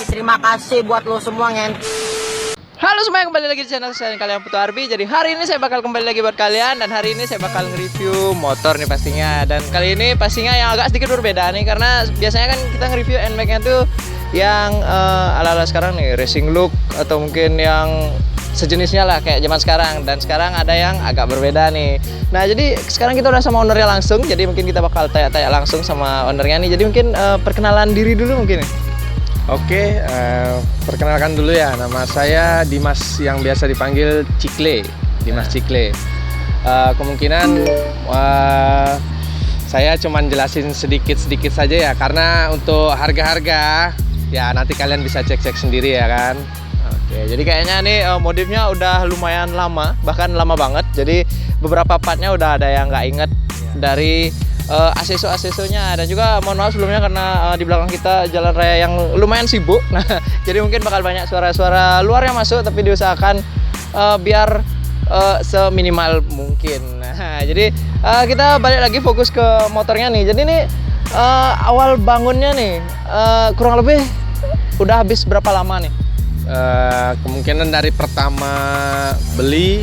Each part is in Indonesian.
Terima kasih buat lo semua, ngen. Halo semuanya, kembali lagi di channel saya, kalian Putu Arbi. Jadi hari ini saya bakal kembali lagi buat kalian. Dan hari ini saya bakal nge-review motor nih pastinya. Dan kali ini pastinya yang agak sedikit berbeda nih, karena biasanya kan kita nge-review NMAX-nya tuh yang ala-ala sekarang nih, racing look atau mungkin yang sejenisnya lah kayak zaman sekarang. Dan sekarang ada yang agak berbeda nih. Nah jadi sekarang kita udah sama ownernya langsung. Jadi mungkin kita bakal tanya-tanya langsung sama ownernya nih. Jadi mungkin perkenalan diri dulu mungkin. Oke, perkenalkan dulu ya, nama saya Dimas yang biasa dipanggil Cikle, Dimas Cikle. Kemungkinan saya cuman jelasin sedikit-sedikit saja ya, karena untuk harga-harga ya nanti kalian bisa cek-cek sendiri ya kan. Oke, jadi kayaknya nih modifnya udah lumayan lama, bahkan lama banget. Jadi beberapa partnya udah ada yang nggak inget dari aksesorisnya. Dan juga mohon maaf sebelumnya karena di belakang kita jalan raya yang lumayan sibuk. Nah, jadi mungkin bakal banyak suara-suara luar yang masuk, tapi diusahakan biar seminimal mungkin. Nah, jadi kita balik lagi fokus ke motornya nih. Jadi ini awal bangunnya nih kurang lebih udah habis berapa lama nih? Kemungkinan dari pertama beli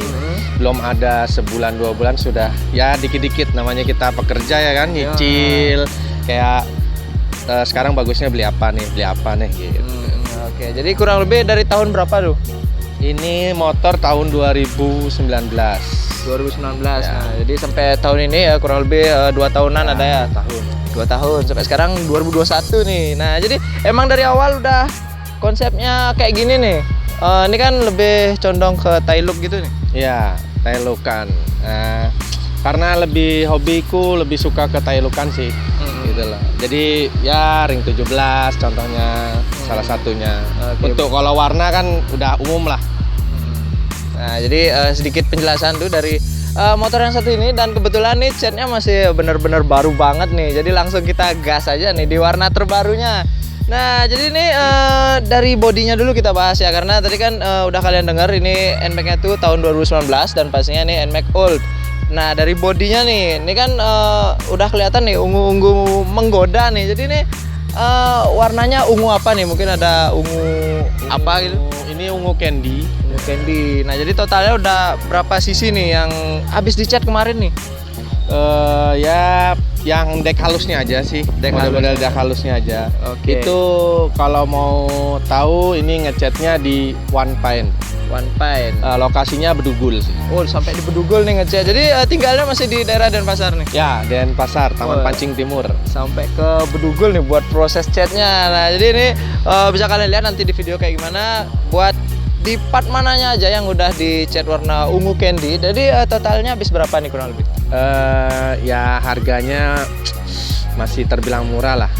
belum ada sebulan 2 bulan sudah ya dikit-dikit, namanya kita pekerja ya kan, nyicil kayak sekarang bagusnya beli apa nih gitu. Oke, jadi kurang lebih dari tahun berapa tuh? Ini motor tahun 2019. 2019. Ya. Nah, jadi sampai tahun ini ya kurang lebih 2 tahunan ada ya. 2 tahun sampai sekarang 2021 nih. Nah, jadi emang dari awal udah konsepnya kayak gini nih. Ini kan lebih condong ke Thai look gitu nih. Ya, Thai lookan. Karena lebih hobiku lebih suka ke Thai lookan sih. Gitu lah. Jadi ya ring 17 contohnya salah satunya. Untuk kalau warna kan udah umum lah. Nah, jadi sedikit penjelasan tuh dari motor yang satu ini, dan kebetulan nih catnya masih bener-bener baru banget nih. Jadi langsung kita gas aja nih di warna terbarunya. Nah, jadi ini dari bodinya dulu kita bahas ya, karena tadi kan udah kalian dengar ini NMAX-nya tuh tahun 2019 dan pastinya ini NMAX old. Nah, dari bodinya nih, ini kan udah kelihatan nih ungu-ungu menggoda nih. Jadi ini warnanya ungu apa nih? Mungkin ada ungu apa gitu? Ini ungu candy. Ungu candy. Nah, jadi totalnya udah berapa cc nih yang habis dicat kemarin nih? Ya yang dek halusnya aja sih, model-model dek halusnya aja. Oke. Itu kalau mau tahu ini ngecatnya di One Pine. Lokasinya Bedugul sih. Oh, sampai di Bedugul nih ngecat. Jadi tinggalnya masih di daerah Denpasar nih. Ya, Denpasar, Taman Pancing Timur. Sampai ke Bedugul nih buat proses catnya. Nah, jadi ini bisa kalian lihat nanti di video kayak gimana buat di part mananya aja yang udah dicat warna ungu candy. Jadi totalnya habis berapa nih kurang lebih? Ya harganya masih terbilang murah lah.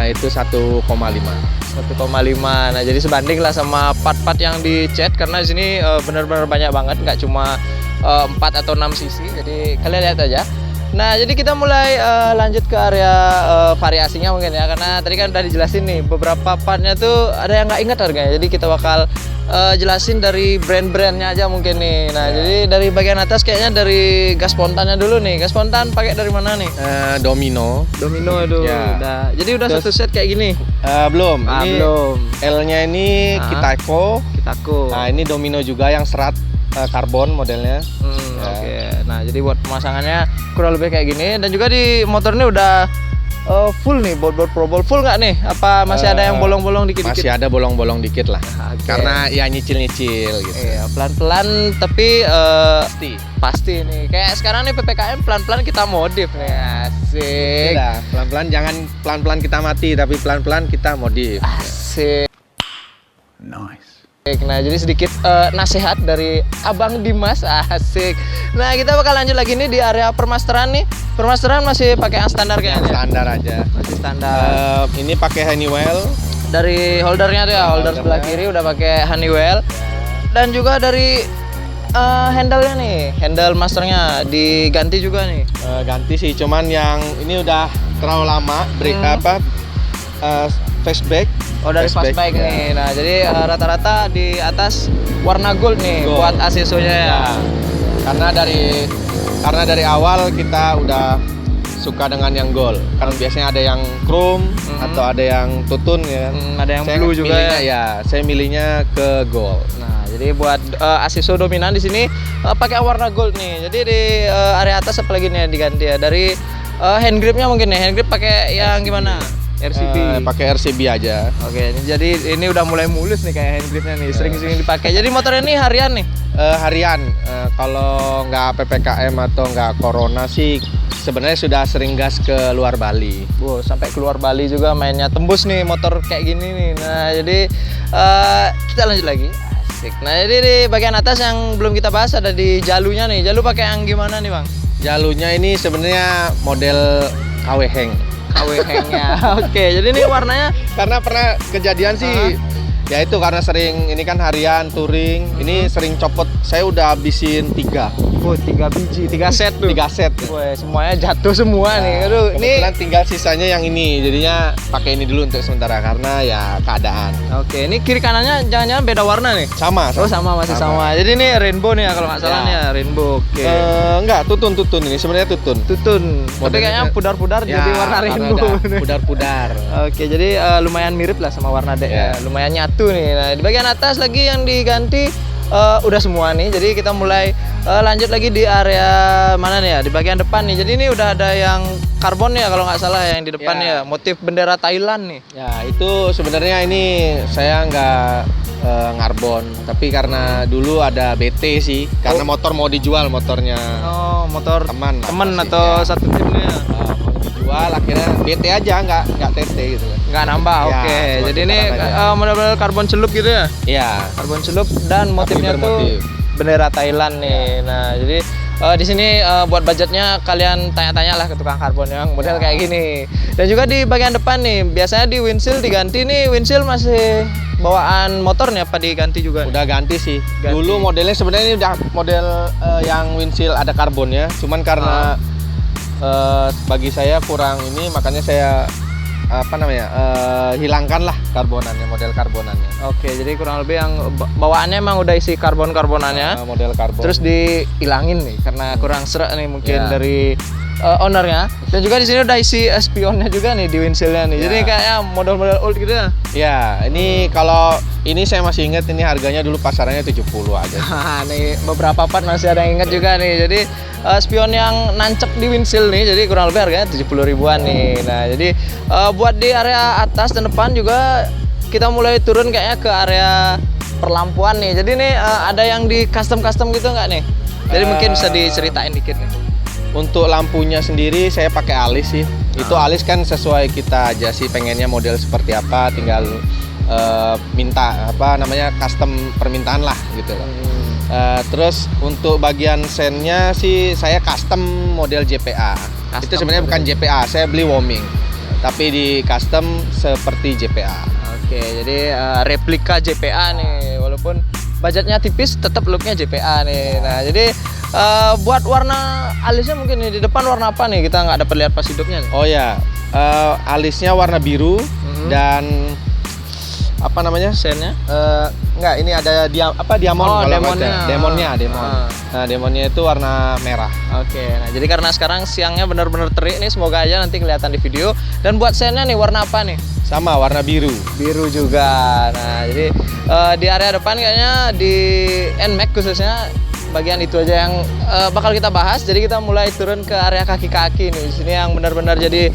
Itu 1,5. 1,5. Nah, jadi sebanding lah sama part-part yang dicat, karena di sini benar-benar banyak banget, nggak cuma 4 atau 6 cc. Jadi kalian lihat aja. Nah, jadi kita mulai lanjut ke area variasinya mungkin ya, karena tadi kan udah dijelasin nih beberapa partnya tuh ada yang nggak ingat harganya. Jadi kita bakal jelasin dari brand-brandnya aja mungkin nih. Nah, jadi dari bagian atas kayaknya dari gas spontannya dulu nih. Gas spontan pakai dari mana nih? Domino Domino. Ya. Udah. Jadi udah satu set kayak gini. Belum. Ini belum. L-nya ini Kitako. Nah, ini Domino juga yang serat karbon modelnya. Oke. Nah, jadi buat pemasangannya kurang lebih kayak gini. Dan juga di motor ini udah full nih, baut probol full nggak nih? Apa masih ada yang bolong-bolong dikit-dikit? Masih ada bolong-bolong dikit lah. Oke. Karena ya nyicil-nyicil gitu. Iya, pelan-pelan tapi pasti nih. Kayak sekarang nih PPKM pelan-pelan kita modif nih. Asik. Udah, pelan-pelan jangan pelan-pelan kita mati, tapi pelan-pelan kita modif. Asik. Nice. Nah, jadi sedikit nasihat dari Abang Dimas. Asik. Nah, kita bakal lanjut lagi nih di area permasteran nih. Permasteran masih pakai yang standar kayaknya. Standar aja. Masih standar. Ini pakai Honeywell. Dari holdernya tuh ya, holder sebelah kiri udah pakai Honeywell. Dan juga dari handle-nya nih, handle masternya diganti juga nih. Ganti sih, cuman yang ini udah terlalu lama. Fastback. Oh, dari fastback ya. nih. Nah, jadi rata-rata di atas warna gold nih Gold. buat ACSO-nya ya. Karena dari awal kita udah suka dengan yang gold. Kan biasanya ada yang chrome atau ada yang tutun ya. Ada yang blue juga milihnya, ya. saya milihnya ke gold. Nah, jadi buat ACSO dominan di sini pakai warna gold nih. Jadi di area atas apalagi nih yang diganti ya. Dari hand gripnya mungkin nih. Hand grip pakai yang gimana? RCB. Pakai RCB aja. Oke, jadi ini udah mulai mulus nih kayak hand gripnya nih. Sering-sering dipakai. Jadi motor ini harian nih. Harian. Kalau nggak PPKM atau nggak corona sih sebenarnya sudah sering gas ke luar Bali. Wow, sampai keluar Bali juga mainnya tembus nih motor kayak gini nih. Nah, jadi kita lanjut lagi. Asik. Nah, jadi di bagian atas yang belum kita bahas ada di jalunya nih. Jalu pakai yang gimana nih, Bang? Jalunya ini sebenarnya model KW Heng. KW Heng-nya. Oke, jadi ini warnanya Karena pernah kejadian sih, ya itu karena sering ini kan harian touring, ini sering copot. Saya udah habisin 3 biji, 3 set tuh. 3 set. Wah, semuanya jatuh semua nih. Aduh, ini Kebetulan tinggal sisanya yang ini, jadinya pakai ini dulu untuk sementara karena ya keadaan. Oke, ini kiri kanannya jangan-jangan beda warna nih. Sama. Oh, masih sama. Jadi ini rainbow nih ya kalau nggak salah Ya. nih ya, rainbow. Oke. Enggak, tutun ini sebenarnya tutun. Tutun. Tapi Modelnya- kayaknya pudar-pudar Ya, jadi warna rainbow. Pudar-pudar. Oke, jadi lumayan mirip lah sama warna D ya. Ya. Lumayan nyatu nih. Nah, di bagian atas lagi yang diganti udah semua nih. Jadi kita mulai lanjut lagi di area mana nih ya? Di bagian depan nih. Jadi ini udah ada yang karbon ya kalau nggak salah yang di depan ya. Ya. Motif bendera Thailand nih. Ya, itu sebenarnya ini saya nggak ngarbon, tapi karena dulu ada BT sih, karena motor mau dijual motornya. Oh, motor Teman lah temen pasti, atau ya. satu timnya. Mau dijual akhirnya BT aja nggak TT gitu kan. Nggak nambah, Ya, oke. cuma Jadi ini tukaran aja. model-model karbon celup gitu ya. Iya. Karbon celup dan motifnya tuh bermotif. bendera Thailand nih. Nah, jadi di sini buat budgetnya kalian tanya-tanya lah ke tukang karbon yang model kayak gini. Dan juga di bagian depan nih, biasanya di windshield diganti nih. Windshield masih bawaan motor nih apa diganti juga? Udah ganti sih. Ganti. Dulu modelnya sebenarnya ini udah model yang windshield ada karbonnya, cuman karena bagi saya kurang ini, makanya saya hilangkan lah karbonannya, model karbonannya. Oke, jadi kurang lebih yang bawaannya emang udah isi karbon-karbonannya. Model karbon. Terus dihilangin nih karena kurang serak nih mungkin Ya. dari ownernya. Dan juga di sini udah isi spionnya juga nih di windshieldnya nih. Ya. Jadi kayaknya model-model old gitu ya. Ya, ini kalau ini saya masih ingat ini harganya dulu pasarannya 70 aja. Nah, nih beberapa part masih ada yang ingat juga nih. Jadi spion yang nancep di windshield nih, jadi kurang lebih harganya 70 ribuan nih. Nah, jadi buat di area atas dan depan juga kita mulai turun kayaknya ke area perlampuan nih. Jadi nih ada yang di custom-custom gitu nggak nih? Jadi mungkin bisa diceritain dikit nih. Untuk lampunya sendiri saya pakai alis sih. Itu alis kan sesuai kita aja sih, pengennya model seperti apa, tinggal minta custom permintaan lah gitu loh. Terus untuk bagian sennya sih saya custom model JPA. Custom Itu sebenarnya bukan JPA, saya beli warming, tapi di custom seperti JPA. Oke, jadi replika JPA nih, walaupun budgetnya tipis, tetap looknya JPA nih. Nah, jadi buat warna alisnya mungkin nih, di depan warna apa nih? Kita nggak dapat lihat pas hidupnya nih. Oh ya, alisnya warna biru dan apa namanya? Sennya? Enggak, ini ada diamond. Oh, kalau demonnya. baca. Demonnya. Nah, demonnya itu warna merah. Oke, nah jadi karena sekarang siangnya benar-benar terik nih, semoga aja nanti kelihatan di video. Dan buat sennya nih warna apa nih? Sama warna biru. Biru juga. Nah, jadi di area depan kayaknya di NMAX khususnya bagian itu aja yang bakal kita bahas. Jadi kita mulai turun ke area kaki-kaki nih. Di sini yang benar-benar jadi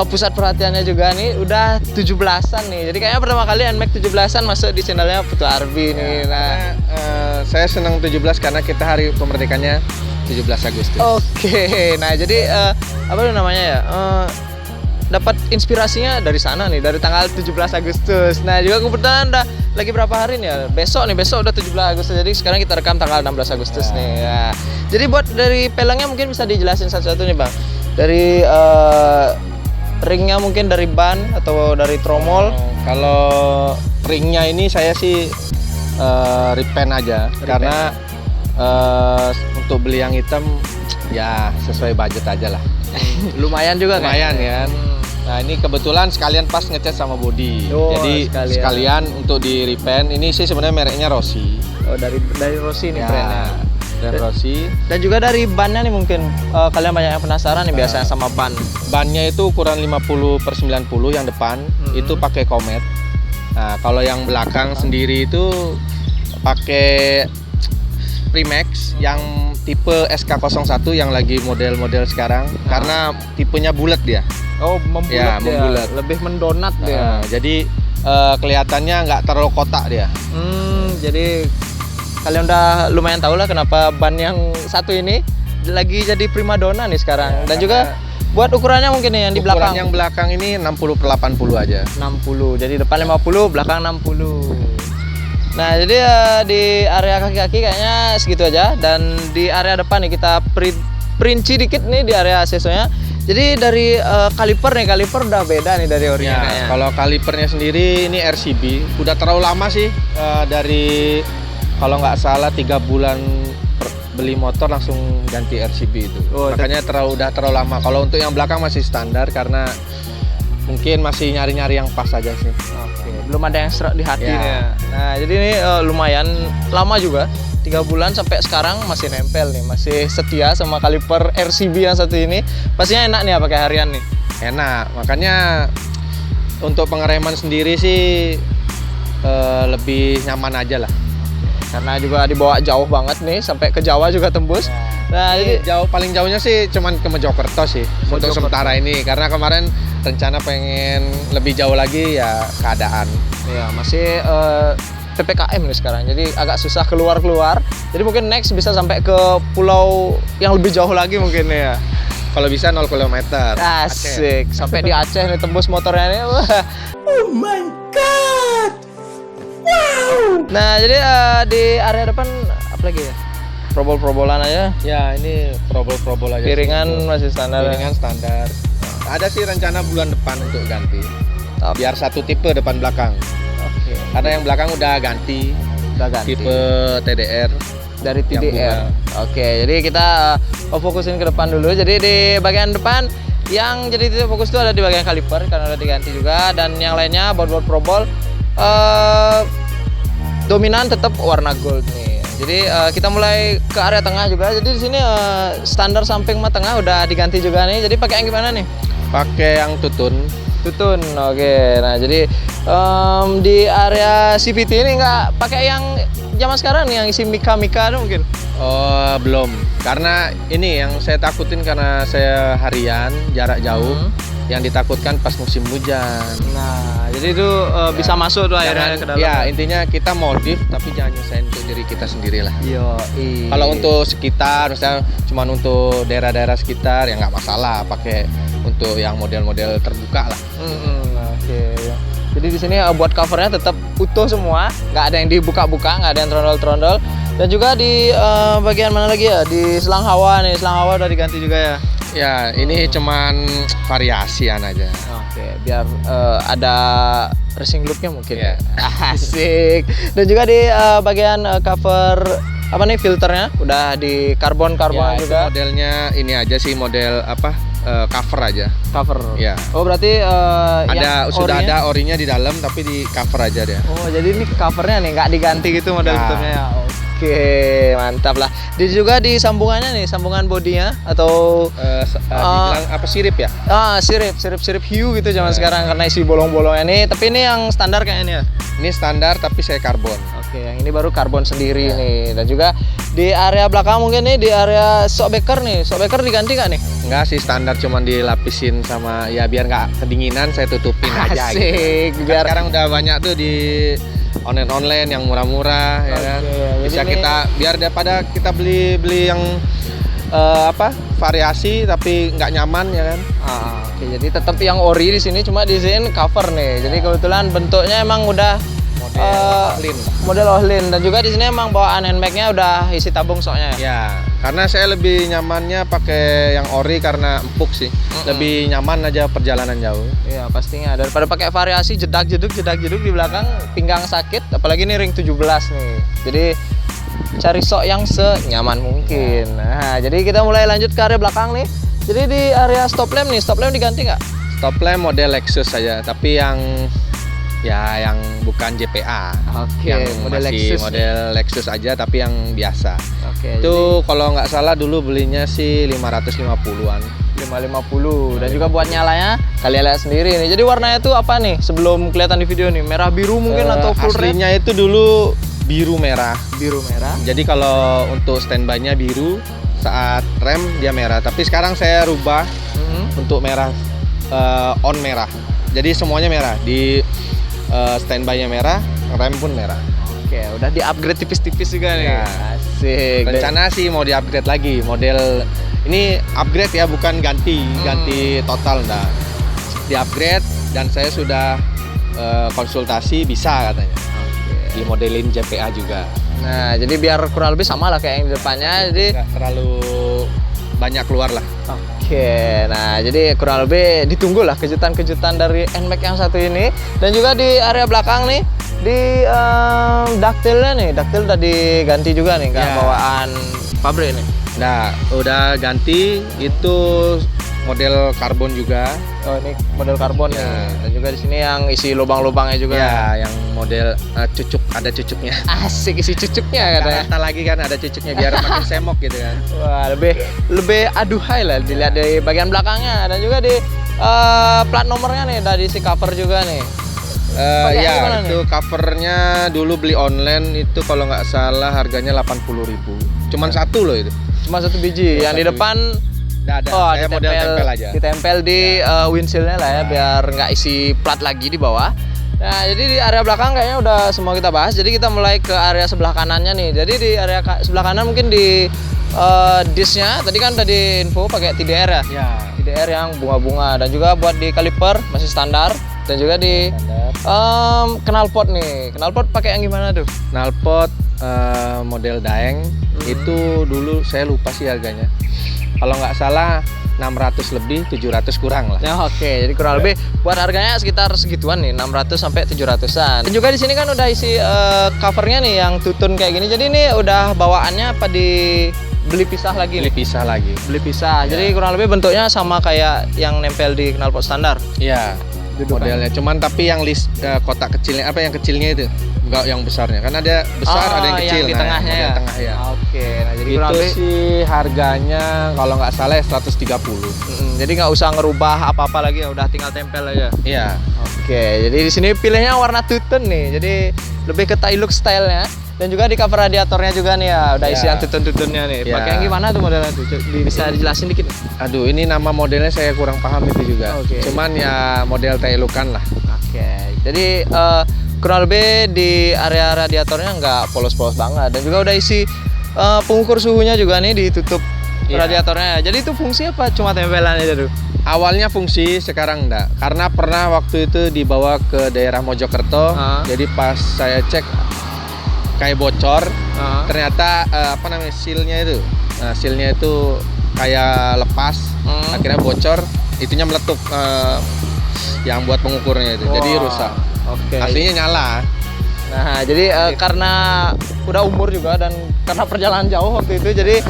pusat perhatiannya juga nih. Udah 17-an nih. Jadi kayaknya pertama kali NMAX 17-an masuk di channelnya Putu Arbi nih. Nah, saya senang 17 karena kita hari kemerdekaannya 17 Agustus. oke. Nah, jadi apa itu namanya ya? Dapat inspirasinya dari sana nih, dari tanggal 17 Agustus. Nah, juga kebetulan udah lagi berapa hari nih ya? Besok udah 17 Agustus. Jadi sekarang kita rekam tanggal 16 Agustus nih. Ya. Jadi buat dari pelengnya mungkin bisa dijelasin satu-satu nih, Bang. Dari ringnya mungkin dari ban atau dari tromol. Kalau ringnya ini saya sih repaint aja. Karena untuk beli yang hitam ya sesuai budget aja lah. Lumayan juga Lumayan kayaknya. kan. Nah, ini kebetulan sekalian pas ngecat sama body. Oh, jadi sekalian untuk di repaint. Ini sih sebenarnya mereknya Rossi. Oh, dari Rossi nih Ya, brandnya. brand Rossi. Dan juga dari bannya nih mungkin kalian banyak yang penasaran nih biasanya sama ban. Bannya itu ukuran 50/90 yang depan, itu pakai Comet. Nah, kalau yang belakang sendiri itu pakai Primax yang tipe SK01 yang lagi model-model sekarang karena tipenya bulat dia. Oh, membulat Ya, dia. membulat. Lebih mendonat dia. Nah, jadi kelihatannya nggak terlalu kotak dia. Jadi kalian udah lumayan tahu lah kenapa ban yang satu ini lagi jadi primadona nih sekarang. Dan juga buat ukurannya mungkin nih yang di Ukuran belakang. yang belakang ini 60/80 aja. 60. Jadi depan 50, belakang 60. Nah, jadi di area kaki-kaki kayaknya segitu aja. Dan di area depan nih kita perinci dikit nih di area aksesorisnya. Jadi dari kaliper udah beda nih dari orinya Ya, kayaknya. kalau kalipernya sendiri ini RCB. Udah terlalu lama sih dari kalau nggak salah 3 bulan beli motor langsung ganti RCB itu. Oh, Makanya udah terlalu lama. Kalau untuk yang belakang masih standar karena mungkin masih nyari-nyari yang pas aja sih. Oke, belum ada yang serak di hati Ya. nih ya. Nah, jadi ini lumayan lama juga. 3 bulan sampai sekarang masih nempel nih, masih setia sama kaliper RCB yang satu ini. Pastinya enak nih ya pakai harian nih. Enak, makanya untuk pengereman sendiri sih lebih nyaman aja lah. Karena juga dibawa jauh banget nih, sampai ke Jawa juga tembus. Nah, jadi Paling jauhnya sih cuman ke Mojokerto sih untuk Mojokerto. sementara ini karena kemarin rencana pengen lebih jauh lagi ya keadaan. ya masih PPKM nih sekarang. Jadi agak susah keluar-keluar. Jadi mungkin next bisa sampai ke pulau yang lebih jauh lagi mungkin ya. Kalau bisa 0 km. Asik, sampai di Aceh nih tembus motornya nih. Wah. Oh my god! Wow! Nah, jadi di area depan apa lagi ya? Probol-probolan aja. Ya, ini probol-probol aja. Piringan masih standar. Piringan standar. Ada sih rencana bulan depan untuk ganti. Biar satu tipe depan belakang. Oke. Karena yang belakang udah ganti. Udah ganti. Tipe TDR. Dari yang TDR. bunga. Oke, jadi kita fokusin ke depan dulu. Jadi di bagian depan yang jadi titik fokus itu ada di bagian kaliper karena udah diganti juga, dan yang lainnya baut-baut probol dominan tetap warna gold nih. Jadi kita mulai ke area tengah juga. Jadi di sini standar samping sama tengah udah diganti juga nih. Jadi pakai yang gimana nih? Pakai yang tutun. Tutun. Oke. Nah, jadi di area CVT ini nggak pakai yang zaman sekarang nih yang isi mika-mika ada mungkin. Oh, belum. Karena ini yang saya takutin karena saya harian, jarak jauh. Yang ditakutkan pas musim hujan. Nah, jadi itu bisa masuk tuh airnya ke dalam. Ya, intinya kita modif tapi jangan nyusahin untuk diri kita sendiri lah. Yo, Kalau untuk sekitar, misalnya cuma untuk daerah-daerah sekitar ya nggak masalah pakai untuk yang model-model terbuka lah. Oke. Jadi di sini buat covernya tetap utuh semua, nggak ada yang dibuka-buka, nggak ada yang trondol-trondol. Dan juga di bagian mana lagi ya? Di selang hawa nih, selang hawa udah diganti juga ya. Ya, ini cuman variasian aja. Oke, biar ada racing looknya mungkin. Ya. Asik. Dan juga di bagian cover apa nih filternya udah di karbon Ya, itu juga. modelnya ini aja sih model apa cover aja. Cover. Ya. Oh, berarti Ada yang sudah orinya- ada orinya di dalam tapi di cover aja dia. Oh, jadi ini covernya nih nggak diganti gitu model Nah. filternya ya. Oke, mantap lah. Di juga di sambungannya nih, sambungan bodinya atau Dibilang apa sirip ya? sirip hiu gitu zaman sekarang karena isi bolong-bolongnya nih. Tapi ini yang standar kayaknya ya. Ini standar tapi saya karbon. Oke, yang ini baru karbon sendiri nih. Dan juga Di area belakang mungkin nih, di area shockbreaker nih. Shockbreaker diganti nggak nih? Enggak sih, standar, cuman dilapisin sama ya biar nggak kedinginan saya tutupin aja gitu. Asik, Kan biar sekarang udah banyak tuh di online yang murah-murah ya kan. Oke, Bisa jadi kita biar daripada kita beli yang variasi tapi nggak nyaman ya kan. Oke, jadi tetap yang ori di sini, cuma di sini cover nih. Jadi kebetulan bentuknya emang udah Clean. model Ohlin, dan juga di sini emang bawaan handbagnya udah isi tabung soknya. Ya, karena saya lebih nyamannya pakai yang ori karena empuk sih. Lebih nyaman aja perjalanan jauh. Iya pastinya, daripada pakai variasi jedak-jeduk di belakang, pinggang sakit, apalagi ini ring 17 nih. Jadi cari sok yang senyaman mungkin. Nah, jadi kita mulai lanjut ke area belakang nih. Jadi di area stop lamp nih, stop lamp diganti nggak? Stop lamp model Lexus saja, tapi yang bukan JPA. Oke, Yang model masih Lexus. model Lexus aja tapi yang biasa. Oke, Itu kalau nggak salah dulu belinya sih 550-an. 550, dan juga buat nyalanya kalian lihat sendiri nih. Jadi warnanya tuh apa nih sebelum kelihatan di video nih? Merah biru mungkin atau full red? Aslinya itu dulu biru merah. Biru merah. Jadi kalau untuk standby-nya biru, saat rem dia merah. Tapi sekarang saya rubah untuk merah, on merah. Jadi semuanya merah. Di standby-nya merah, rem pun merah. Oke, udah di-upgrade tipis-tipis juga nih. Ya. Asik. Rencana sih mau di-upgrade lagi. Model ini upgrade ya, bukan ganti total enggak. Di-upgrade, dan saya sudah konsultasi bisa katanya. Di modelin JPA juga. Nah, jadi biar kurang lebih sama lah kayak yang di depannya. Jadi Nggak terlalu banyak keluar lah. oke, nah jadi kurang lebih ditunggu lah kejutan-kejutan dari NMAX yang satu ini. Dan juga di area belakang nih, di daktilnya nih, daktil udah diganti juga nih, nggak Ya. bawaan pabrik nih. Nah, udah ganti, itu model karbon juga. Oh, ini model karbon Ya. nih. Dan juga di sini yang isi lubang-lubangnya juga. Ya, yang model cucuk, ada cucuknya. Asik, isi cucuknya katanya. Kata lagi kan ada cucuknya biar makin semok gitu kan. Wah, lebih aduhai lah dilihat dari bagian belakangnya, dan juga di plat nomornya nih udah diisi cover juga nih. Pakainya Ya, gimana itu covernya dulu beli online itu kalau nggak salah harganya 80.000. Cuman satu loh itu. Cuma satu biji. Yang di satu depan Nggak ada. oh, Saya model tempel aja. ditempel di windshield-nya lah ya, biar nggak isi plat lagi di bawah. Nah, jadi di area belakang kayaknya udah semua kita bahas. Jadi kita mulai ke area sebelah kanannya nih. Jadi di area sebelah kanan mungkin di disknya tadi kan udah di info pakai TDR ya. Ya. TDR yang bunga-bunga, dan juga buat di kaliper masih standar, dan juga di knalpot nih. Knalpot pakai yang gimana tuh? Knalpot model Daeng itu dulu saya lupa sih harganya. Kalau nggak salah 600 lebih, 700 kurang lah. Ya, oke, jadi kurang lebih buat harganya sekitar segituan nih, 600 sampai 700-an. Dan juga di sini kan udah isi covernya nih yang tutun kayak gini. Jadi ini udah bawaannya apa beli pisah lagi Beli nih? pisah lagi. Beli pisah. Jadi kurang lebih bentuknya sama kayak yang nempel di knalpot standar. Iya. Modelnya cuman tapi yang kotak kecilnya, apa yang kecilnya itu, enggak yang besarnya. Kan ada besar, ada yang kecil. Yang di Nah, tengahnya model ya. tengah ya. Oke, nah jadi kurang Itu lebih sih harganya kalau nggak salah 130. jadi nggak usah ngerubah apa-apa lagi ya, udah tinggal tempel aja. Iya. Oke, jadi di sini pilihnya warna tutun nih. Jadi lebih ke Tailux style-nya. Dan juga di cover radiatornya juga nih ya, udah Ya. isian tutun-tutunnya nih. Ya. Pakai yang gimana tuh modelnya tuh? Bisa dijelasin dikit? Aduh, ini nama modelnya saya kurang paham itu juga. Oke. Cuman ya model Tailukan lah. Oke, jadi kurang lebih di area radiatornya nggak polos-polos banget, dan juga udah isi pengukur suhunya juga nih ditutup Iya. radiatornya. Jadi itu fungsi apa? Cuma tempelan aja tuh? Awalnya fungsi, sekarang enggak. Karena pernah waktu itu dibawa ke daerah Mojokerto. Jadi pas saya cek kayak bocor. Ternyata apa namanya, sealnya itu. Nah, sealnya itu kayak lepas. Akhirnya bocor, itunya meletup yang buat pengukurnya itu. Jadi Wah, rusak. Oke. Aslinya nyala. Nah, jadi karena udah umur juga dan karena perjalanan jauh waktu itu, jadi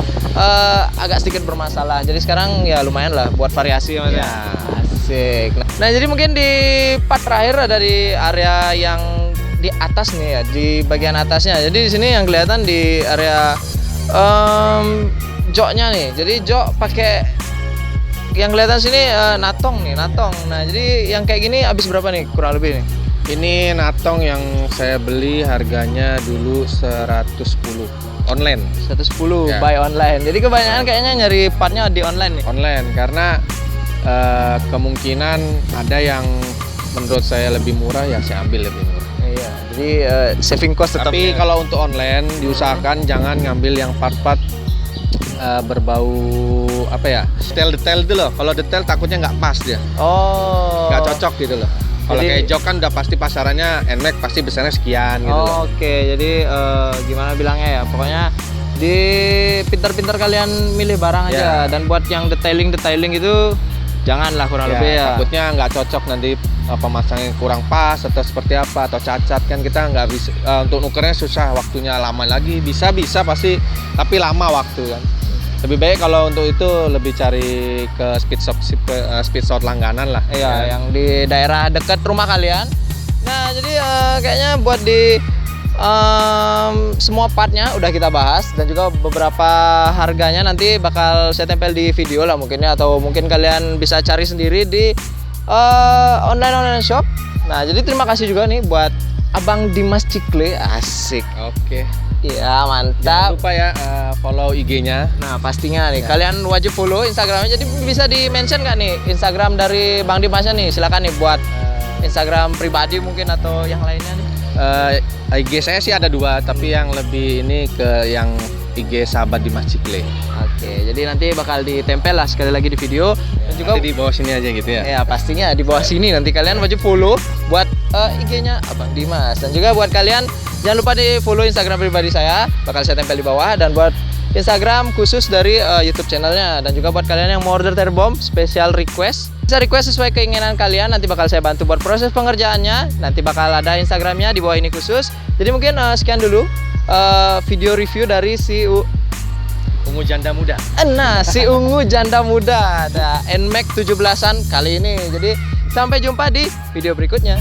agak sedikit bermasalah. Jadi sekarang ya lumayan lah buat variasi Mas. Ya. Asik. Nah, jadi mungkin di part terakhir ada di area yang di atas nih ya, di bagian atasnya. Jadi di sini yang kelihatan di area joknya nih. Jadi jok pakai yang kelihatan sini natong nih, natong. Nah, jadi yang kayak gini habis berapa nih kurang lebih nih? Ini natong yang saya beli harganya dulu 110. online. 110 Ya. buy online. Jadi kebanyakan kayaknya nyari partnya di online nih. Online karena kemungkinan ada yang menurut saya lebih murah, ya saya ambil lebih murah. Iya. Jadi saving cost tetap. Tapi kalau untuk online diusahakan jangan ngambil yang part-part berbau apa ya, detail-detail itu loh. Kalau detail takutnya nggak pas dia, Oh. nggak cocok gitu loh. Kalau Jadi- kayak jok kan udah pasti pasarannya NMAX pasti besarnya sekian gitu loh. Oke, jadi gimana bilangnya ya? Pokoknya di pintar-pintar kalian milih barang aja. Ya. Dan buat yang detailing itu janganlah kurang lebih ya. Takutnya nggak cocok nanti pemasangnya kurang pas atau seperti apa atau cacat kan kita nggak bisa untuk nukernya susah, waktunya lama lagi, bisa pasti tapi lama waktu kan. Lebih baik kalau untuk itu lebih cari ke speed shop langganan lah. Iya, Ya. yang di daerah dekat rumah kalian. Nah, jadi kayaknya buat di semua partnya udah kita bahas dan juga beberapa harganya nanti bakal saya tempel di video lah mungkin ya, atau mungkin kalian bisa cari sendiri di online shop. Nah, jadi terima kasih juga nih buat Abang Dimas Cikle, asik. Oke. Iya, Jangan mantap. lupa ya follow IG-nya. Nah, pastinya nih Ya. kalian wajib follow Instagramnya. Jadi bisa di mention nggak nih Instagram dari Bang Dimasnya nih? Silakan nih buat Instagram pribadi mungkin atau yang lainnya nih. IG saya sih ada 2, tapi yang lebih ini ke yang IG sahabat Dimas Cikle. Oke, jadi nanti bakal ditempel lah sekali lagi di video dan juga Nanti di bawah sini aja gitu ya. ya pastinya di bawah sini nanti kalian wajib follow buat IG-nya Abang Dimas, dan juga buat kalian jangan lupa di follow Instagram pribadi saya, bakal saya tempel di bawah, dan buat Instagram khusus dari YouTube channelnya, dan juga buat kalian yang mau order Terbom special request, bisa request sesuai keinginan kalian, nanti bakal saya bantu buat proses pengerjaannya, nanti bakal ada Instagramnya di bawah ini khusus. Jadi mungkin sekian dulu video review dari si Ungu janda muda. Nah, si ungu janda muda ada NMAX 17-an kali ini. Jadi sampai jumpa di video berikutnya.